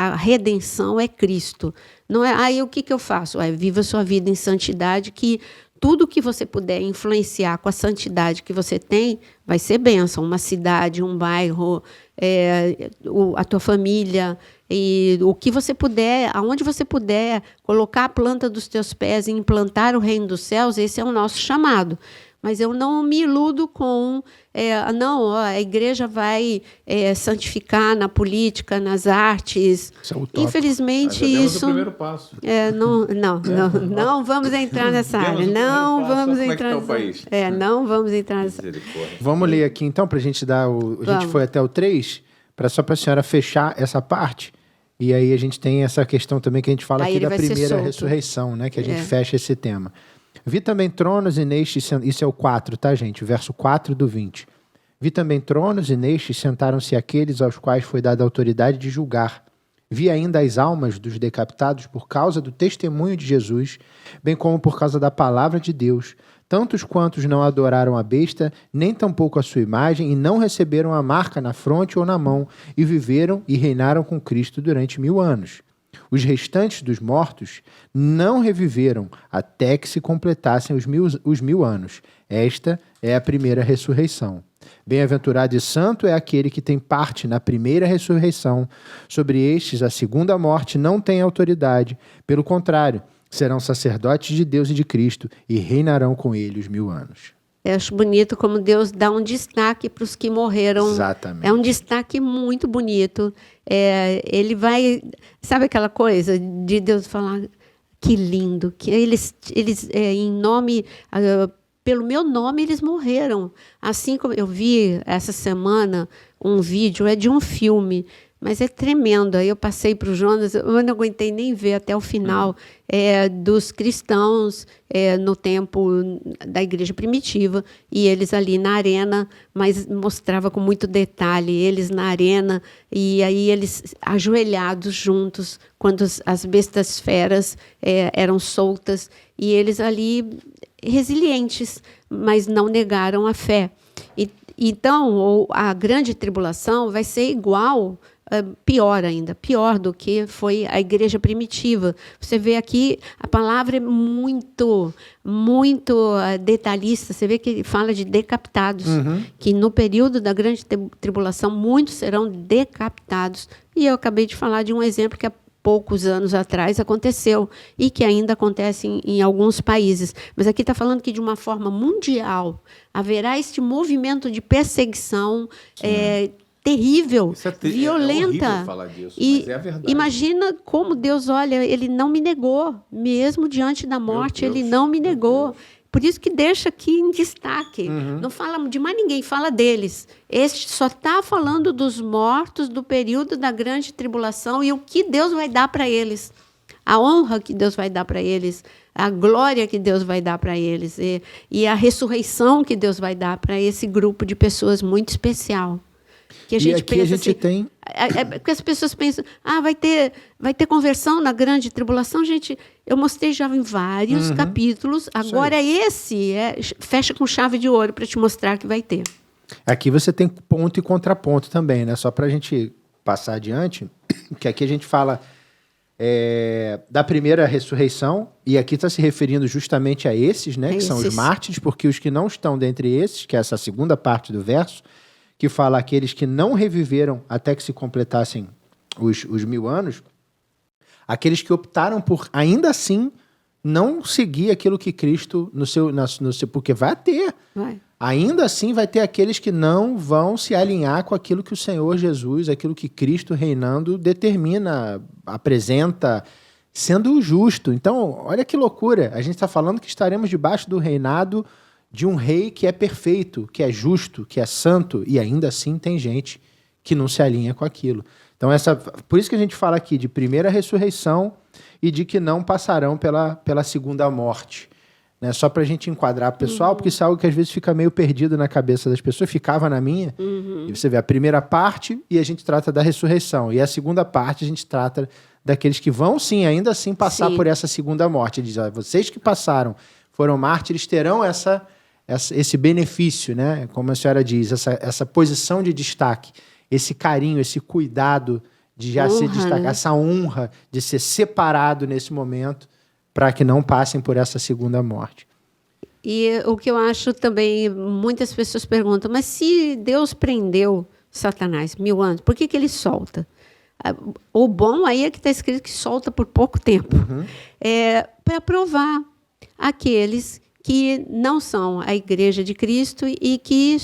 a redenção é Cristo. Não é, aí o que eu faço? Viva a sua vida em santidade, que tudo que você puder influenciar com a santidade que você tem, vai ser bênção. Uma cidade, um bairro, a tua família, e o que você puder, aonde você puder colocar a planta dos teus pés e implantar o reino dos céus, esse é o nosso chamado. Mas eu não me iludo com, a igreja vai santificar na política, nas artes. Isso é utópico. Infelizmente, isso... o primeiro passo. Não vamos entrar nessa área. Não vamos entrar nessa área. Não vamos entrar nessa área. Vamos ler aqui, então, para a gente dar a gente foi até o 3, só para a senhora fechar essa parte. E aí a gente tem essa questão também que a gente fala aqui da primeira ressurreição, né? Que a gente fecha esse tema. Vi também tronos e nestes... Isso é o 4, tá, gente? O verso 4 do 20. Vi também tronos e nestes sentaram-se aqueles aos quais foi dada a autoridade de julgar. Vi ainda as almas dos decapitados por causa do testemunho de Jesus, bem como por causa da palavra de Deus, tantos quantos não adoraram a besta, nem tampouco a sua imagem, e não receberam a marca na fronte ou na mão, e viveram e reinaram com Cristo durante 1000 anos. Os restantes dos mortos não reviveram até que se completassem os 1000 anos. Esta é a primeira ressurreição. Bem-aventurado e santo é aquele que tem parte na primeira ressurreição. Sobre estes, a segunda morte não tem autoridade. Pelo contrário, serão sacerdotes de Deus e de Cristo e reinarão com ele os 1000 anos. Eu acho bonito como Deus dá um destaque para os que morreram. Exatamente. É um destaque muito bonito. Ele vai... Sabe aquela coisa de Deus falar, que lindo, que eles em nome... pelo meu nome, eles morreram. Assim como eu vi essa semana um vídeo, de um filme, mas é tremendo. Aí eu passei para o Jonas, eu não aguentei nem ver até o final, dos cristãos no tempo da igreja primitiva, e eles ali na arena, mas mostrava com muito detalhe, eles na arena, e aí eles ajoelhados juntos, quando as bestas feras eram soltas, e eles ali resilientes, mas não negaram a fé. Então, a grande tribulação vai ser igual, pior ainda, pior do que foi a igreja primitiva. Você vê aqui, a palavra é muito, muito detalhista. Você vê que ele fala de decapitados, que no período da grande tribulação, muitos serão decapitados. E eu acabei de falar de um exemplo que há poucos anos atrás aconteceu e que ainda acontece em alguns países. Mas aqui está falando que, de uma forma mundial, haverá este movimento de perseguição terrível, violenta. É horrível falar disso, mas é a verdade. Imagina como Deus olha, ele não me negou, mesmo diante da morte, ele não me negou. por isso que deixa aqui em destaque. Não fala de mais ninguém, fala deles. Este só está falando dos mortos do período da grande tribulação e o que Deus vai dar para eles. A honra que Deus vai dar para eles, a glória que Deus vai dar para eles e a ressurreição que Deus vai dar para esse grupo de pessoas muito especial. Que a gente e aqui pensa a gente assim, tem... Porque as pessoas pensam, vai ter conversão na grande tribulação. Gente, eu mostrei já em vários capítulos. Agora esse fecha com chave de ouro para te mostrar que vai ter. Aqui você tem ponto e contraponto também, né? Só para a gente passar adiante, que aqui a gente fala da primeira ressurreição, e aqui está se referindo justamente a esses, né? Que são os mártires, porque os que não estão dentre esses, que é essa segunda parte do verso, que fala aqueles que não reviveram até que se completassem os 1000 anos, aqueles que optaram por, ainda assim, não seguir aquilo que Cristo, no seu porque vai ter. Ainda assim vai ter aqueles que não vão se alinhar com aquilo que o Senhor Jesus, aquilo que Cristo reinando determina, apresenta, sendo justo. Então, olha que loucura. A gente está falando que estaremos debaixo do reinado de um rei que é perfeito, que é justo, que é santo, e ainda assim tem gente que não se alinha com aquilo. Então, por isso que a gente fala aqui de primeira ressurreição e de que não passarão pela segunda morte. Né? Só para a gente enquadrar o pessoal, porque isso é algo que às vezes fica meio perdido na cabeça das pessoas, ficava na minha, e você vê a primeira parte e a gente trata da ressurreição, e a segunda parte a gente trata daqueles que vão sim, ainda assim, passar por essa segunda morte. Ele diz, vocês que passaram, foram mártires, terão esse benefício, né? Como a senhora diz, essa posição de destaque, esse carinho, esse cuidado de já se destacar, né? Essa honra de ser separado nesse momento, para que não passem por essa segunda morte. E o que eu acho também, muitas pessoas perguntam, mas se Deus prendeu Satanás 1000 anos, por que ele solta? O bom aí é que está escrito que solta por pouco tempo. Para provar aqueles que não são a igreja de Cristo e que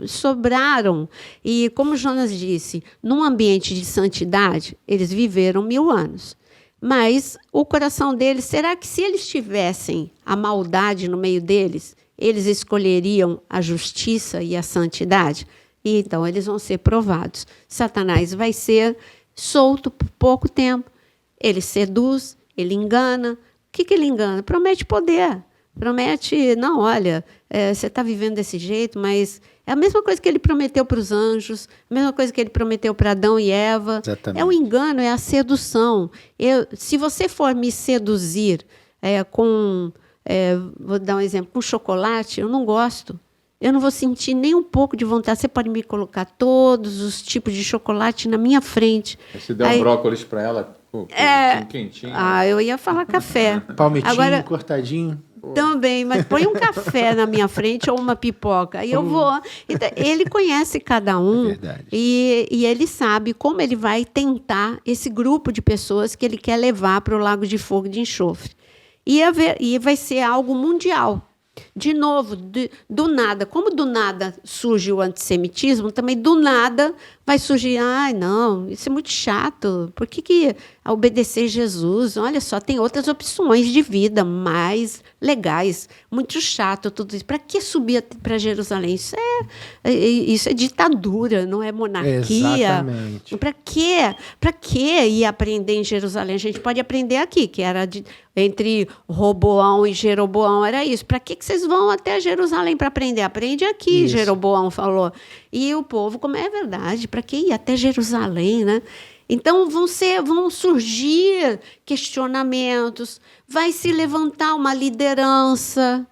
sobraram. E como Jonas disse, num ambiente de santidade, eles viveram 1000 anos. Mas o coração deles, será que se eles tivessem a maldade no meio deles, eles escolheriam a justiça e a santidade? E então eles vão ser provados. Satanás vai ser solto por pouco tempo. Ele seduz, ele engana. O que ele engana? Promete poder. Promete, não, olha, você está vivendo desse jeito, mas é a mesma coisa que ele prometeu para os anjos, a mesma coisa que ele prometeu para Adão e Eva. Exatamente. É o engano, é a sedução. Se você for me seduzir vou dar um exemplo, com chocolate, eu não gosto. Eu não vou sentir nem um pouco de vontade. Você pode me colocar todos os tipos de chocolate na minha frente. Se der um brócolis para ela, quentinho. Eu ia falar café. Palmitinho, agora, cortadinho. Também, mas põe um café na minha frente ou uma pipoca. Aí eu vou. Então, ele conhece cada um e ele sabe como ele vai tentar esse grupo de pessoas que ele quer levar para o lago de fogo de enxofre. E vai ser algo mundial. De novo, do nada. Como do nada surge o antissemitismo, também do nada vai surgir, não, isso é muito chato. Por que obedecer Jesus? Olha só, tem outras opções de vida mais legais. Muito chato tudo isso. Para que subir para Jerusalém? Isso é ditadura, não é monarquia. Exatamente. Para que ir aprender em Jerusalém? A gente pode aprender aqui, que era entre Roboão e Jeroboão, era isso. Para que vocês vão até Jerusalém para aprender? Aprende aqui, isso. Jeroboão falou. E o povo, como é verdade, para que ir até Jerusalém, né? Então vão surgir questionamentos, vai se levantar uma liderança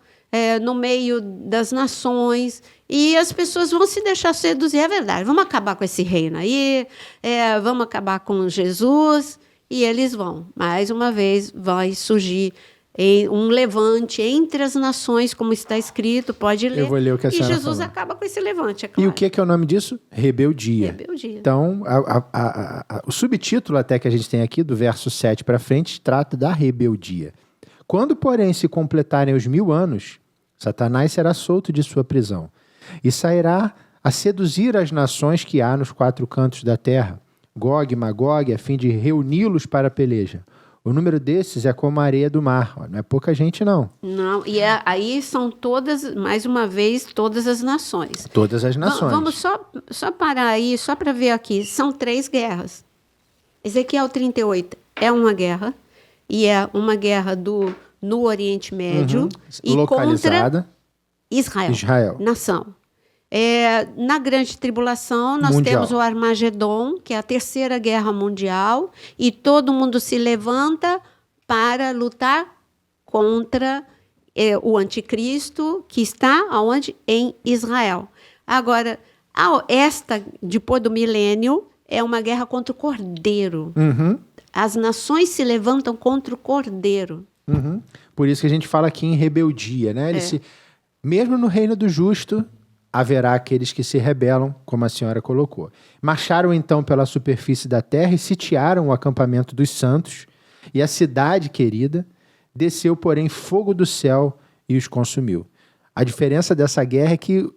no meio das nações e as pessoas vão se deixar seduzir. É verdade, vamos acabar com esse reino aí, vamos acabar com Jesus. E eles vão, mais uma vez, vai surgir um levante entre as nações, como está escrito, pode ler. Eu vou ler o que a senhora E Jesus falou. acaba com esse levante, é claro. E o que é o nome disso? Rebeldia. Rebeldia. Então, o subtítulo até que a gente tem aqui, do verso 7 para frente, trata da rebeldia. Quando, porém, se completarem os 1000 anos, Satanás será solto de sua prisão e sairá a seduzir as nações que há nos 4 cantos da terra, Gog e Magog, a fim de reuni-los para a peleja. O número desses é como a areia do mar. Não é pouca gente, não. Não, e aí são todas, mais uma vez, todas as nações. Todas as nações. Vamos só parar aí, só para ver aqui. São 3 guerras. Ezequiel 38 é uma guerra, e é uma guerra no Oriente Médio e localizada. Contra Israel, nação. Na Grande Tribulação, nós temos o Armagedon, que é a 3ª Guerra Mundial, e todo mundo se levanta para lutar contra o anticristo, que está aonde? Em Israel. Agora, esta, depois do milênio, é uma guerra contra o Cordeiro. As nações se levantam contra o Cordeiro. Por isso que a gente fala aqui em rebeldia, né? Mesmo no reino do justo, haverá aqueles que se rebelam, como a senhora colocou. Marcharam então pela superfície da terra e sitiaram o acampamento dos santos, e a cidade querida desceu, porém, fogo do céu e os consumiu. A diferença dessa guerra é que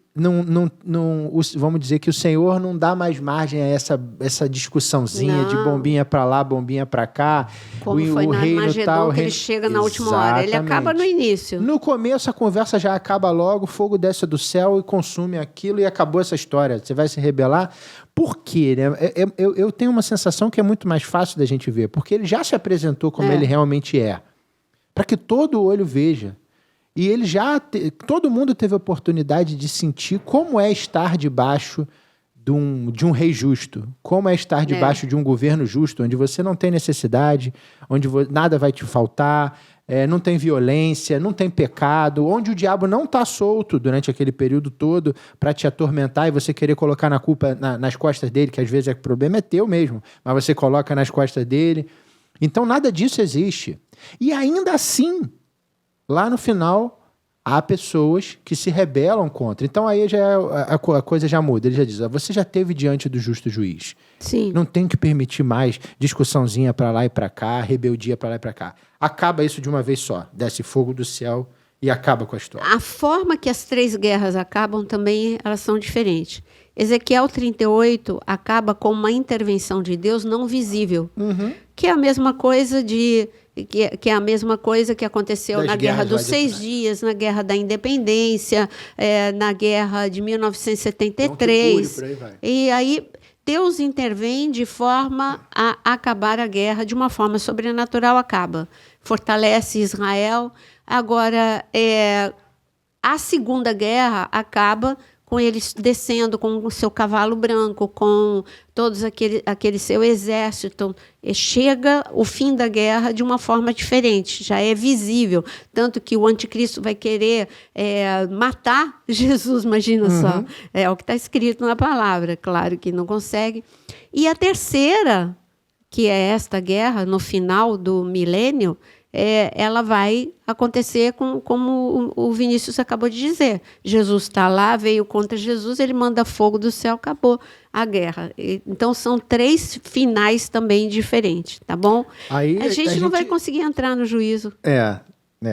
vamos dizer que o Senhor não dá mais margem a essa discussãozinha de bombinha para lá, bombinha para cá. Como foi no Armagedon, que ele chega na última hora. Ele acaba no início. No começo, a conversa já acaba logo, o fogo desce do céu e consome aquilo e acabou essa história. Você vai se rebelar. Por quê? Né? Eu tenho uma sensação que é muito mais fácil da gente ver, porque ele já se apresentou como ele realmente é. Para que todo olho veja. E ele todo mundo teve a oportunidade de sentir como é estar debaixo de um rei justo, como é estar debaixo de um governo justo, onde você não tem necessidade, onde nada vai te faltar, não tem violência, não tem pecado, onde o diabo não está solto durante aquele período todo para te atormentar e você querer colocar na culpa nas costas dele, que às vezes o problema é teu mesmo, mas você coloca nas costas dele. Então nada disso existe. E ainda assim, lá no final, há pessoas que se rebelam contra. Então aí a coisa já muda. Ele já diz, você já esteve diante do justo juiz. Sim. Não tem que permitir mais discussãozinha para lá e para cá, rebeldia para lá e para cá. Acaba isso de uma vez só. Desce fogo do céu e acaba com a história. A forma que as 3 guerras acabam também, elas são diferentes. Ezequiel 38 acaba com uma intervenção de Deus não visível, que é a mesma coisa que é a mesma coisa que aconteceu na Guerra dos 6 Dias, na Guerra da Independência, na Guerra de 1973. E aí Deus intervém de forma a acabar a guerra, de uma forma sobrenatural acaba. Fortalece Israel. Agora, a Segunda Guerra acaba com eles descendo com o seu cavalo branco, com todos aquele seu exército. Chega o fim da guerra de uma forma diferente, já é visível. Tanto que o anticristo vai querer matar Jesus, imagina só. É o que está escrito na palavra, claro que não consegue. E a terceira, que é esta guerra, no final do milênio, ela vai acontecer como o Vinícius acabou de dizer. Jesus está lá, veio contra Jesus, ele manda fogo do céu, acabou a guerra. Então, são 3 finais também diferentes, tá bom? Aí, a gente não vai conseguir entrar no juízo.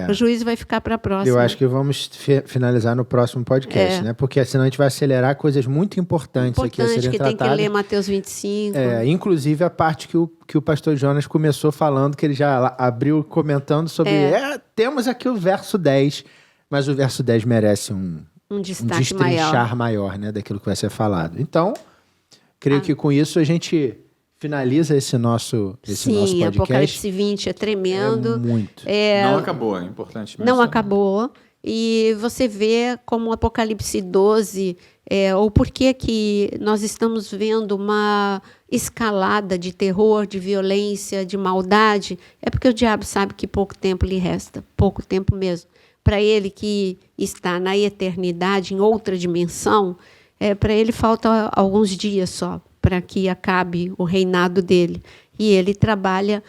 O juízo vai ficar para a próxima. Eu acho que vamos finalizar no próximo podcast, né? Porque senão a gente vai acelerar coisas muito importantes aqui a serem tratadas. Que tem que ler Mateus 25. Inclusive a parte que o pastor Jonas começou falando, que ele já abriu comentando sobre... temos aqui o verso 10, mas o verso 10 merece um destrinchar maior, né? Daquilo que vai ser falado. Então, creio que com isso a gente... finaliza esse nosso podcast. Sim, Apocalipse 20 é tremendo. Muito. Não acabou, é importante mencionar. Não acabou. E você vê como o Apocalipse 12, ou por que nós estamos vendo uma escalada de terror, de violência, de maldade, é porque o diabo sabe que pouco tempo lhe resta, pouco tempo mesmo. Para ele que está na eternidade, em outra dimensão, para ele falta alguns dias só, para que acabe o reinado dele. E ele trabalha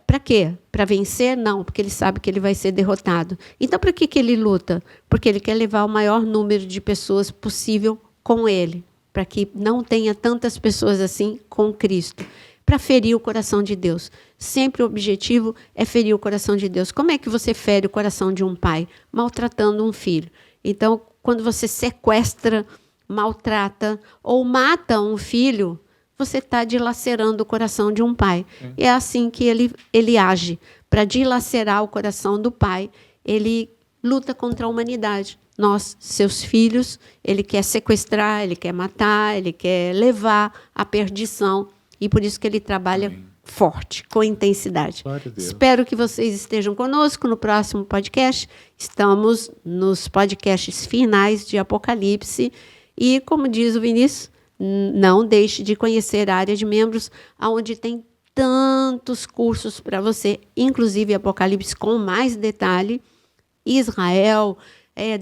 para quê? Para vencer? Não, porque ele sabe que ele vai ser derrotado. Então, para que ele luta? Porque ele quer levar o maior número de pessoas possível com ele, para que não tenha tantas pessoas assim com Cristo, para ferir o coração de Deus. Sempre o objetivo é ferir o coração de Deus. Como é que você fere o coração de um pai? Maltratando um filho. Então, quando você sequestra, maltrata ou mata um filho, você está dilacerando o coração de um pai. É assim que ele age. Para dilacerar o coração do pai, ele luta contra a humanidade. Nós, seus filhos, ele quer sequestrar, ele quer matar, ele quer levar à perdição. E por isso que ele trabalha forte, com intensidade. Espero que vocês estejam conosco no próximo podcast. Estamos nos podcasts finais de Apocalipse. E, como diz o Vinícius, não deixe de conhecer a área de membros, onde tem tantos cursos para você, inclusive Apocalipse com mais detalhe, Israel,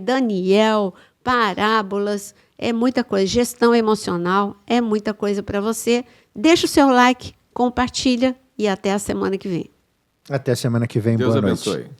Daniel, parábolas, é muita coisa, gestão emocional, é muita coisa para você. Deixa o seu like, compartilha e até a semana que vem. Até a semana que vem. Deus boa noite. abençoe.